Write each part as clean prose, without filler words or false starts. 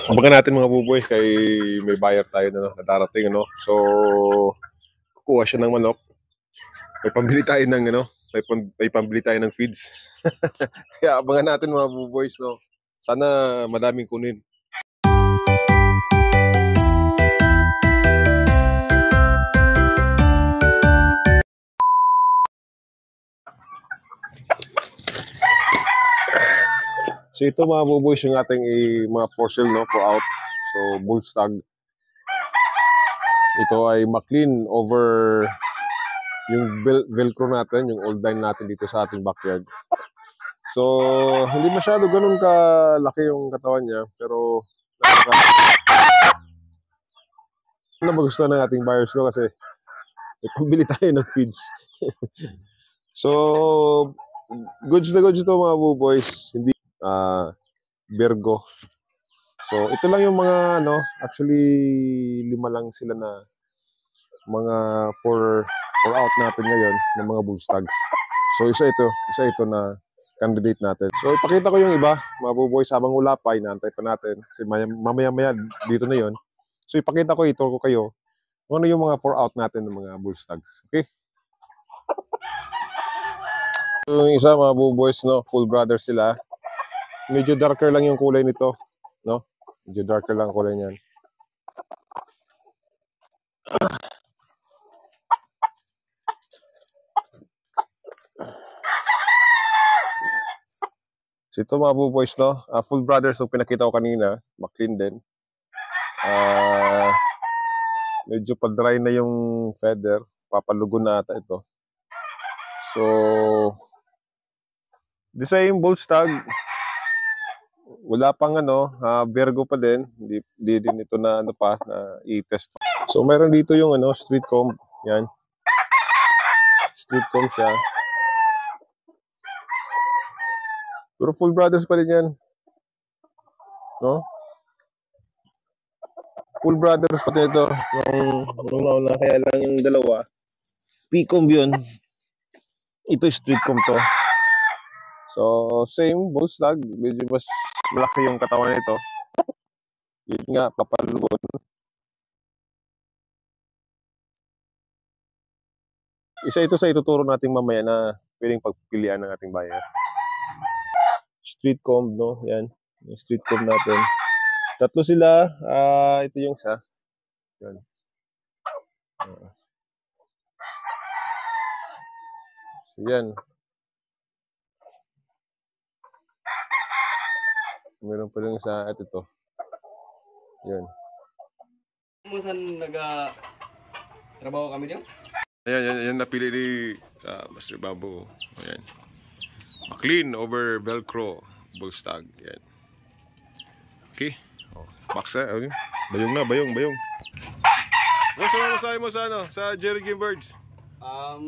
Abangan natin mga buboys kay may buyer tayo na darating, ano. So kukuha siya ng manok. May pambili tayo ng may pambili tayo ng feeds. Kaya abangan natin mga buboys, no. Sana madaming kunin. So ito mga buboys yung ating mga for sale, no, for out. So bull stag. Ito ay McLean over yung velcro natin, yung old line natin dito sa ating backyard. So hindi masyado ganun kalaki yung katawan niya, pero magustuhan ng ating buyers, no, kasi ipabili tayo ng feeds. So goods na goods ito mga buboys, hindi Virgo. So ito lang yung mga actually 5 lang sila na mga for out natin ngayon ng mga bull stags. So isa ito na candidate natin. So ipakita ko yung iba mga buboys habang wala pa, inaantay pa natin kasi mamaya dito na yon. So ipakita ko, ito ko kayo kung ano yung mga for out natin ng mga bull stags. Okay? So, yung isa mga buboys, no, full brother sila. Medyo darker lang yung kulay nito, no? Medyo darker lang ang kulay niyan. So ito mga buboys, no? Full brothers yung pinakita ko kanina, McLean din. Medyo pa-dry na yung feather, papalugo na ata ito. So the same bull stag. Wala pang Virgo pa din. Hindi din ito na na i-test. So meron dito yung street comb. Yan. Street comb siya. Pero full brothers pa din yan. No? Full brothers pa din ito. Nung nauna, kaya lang yung dalawa. P-comb yun. Ito street comb to. So same bull stag. Medyo mas malaki yung katawan nito. Yun nga, papalugod. Isa ito sa ituturo natin mamaya na pwedeng pagpilian ng ating buyer. Street comb, no? Yan. Yung street comb natin. Tatlo sila. Ito yung isa. Yan. So yan. Meron pa rin isa at ito. Yan. Saan nag-trabaho kami dyan? Ayan, napili ni Master Bambo. Ayan. McLean over Velcro bull stag. Yan. Okay. Box na. Bayong. Salamat mo sa Jerry Game Birds.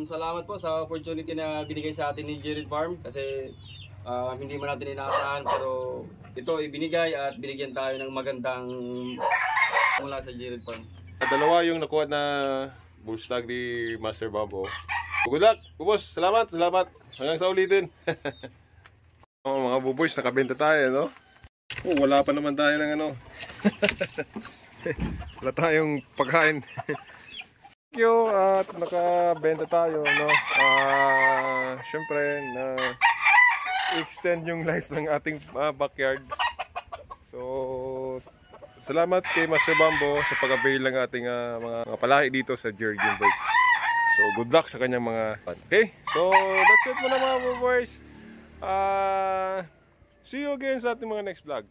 Salamat po sa opportunity na binigay sa atin ni Jared Farm kasi hindi man natin inaasahan, pero ito ibinigay at binigyan tayo ng magandang mula sa Jared Farm. Dalawa yung nakuha na bull stag ni Master Bambo. Good luck, bubos. Salamat. Hanggang sa ulitin. Mga buboys, nakabenta tayo, no? Wala pa naman tayo ng wala tayong pagkain. Thank you at nakabenta tayo, no? Syempre na extend yung life ng ating backyard. So salamat kay Master Bambo sa pag-avail ng ating mga palahi dito sa Jerry Game Birds. So good luck sa kanyang mga. Okay, so that's it muna mga boys. See you again sa ating mga next vlog.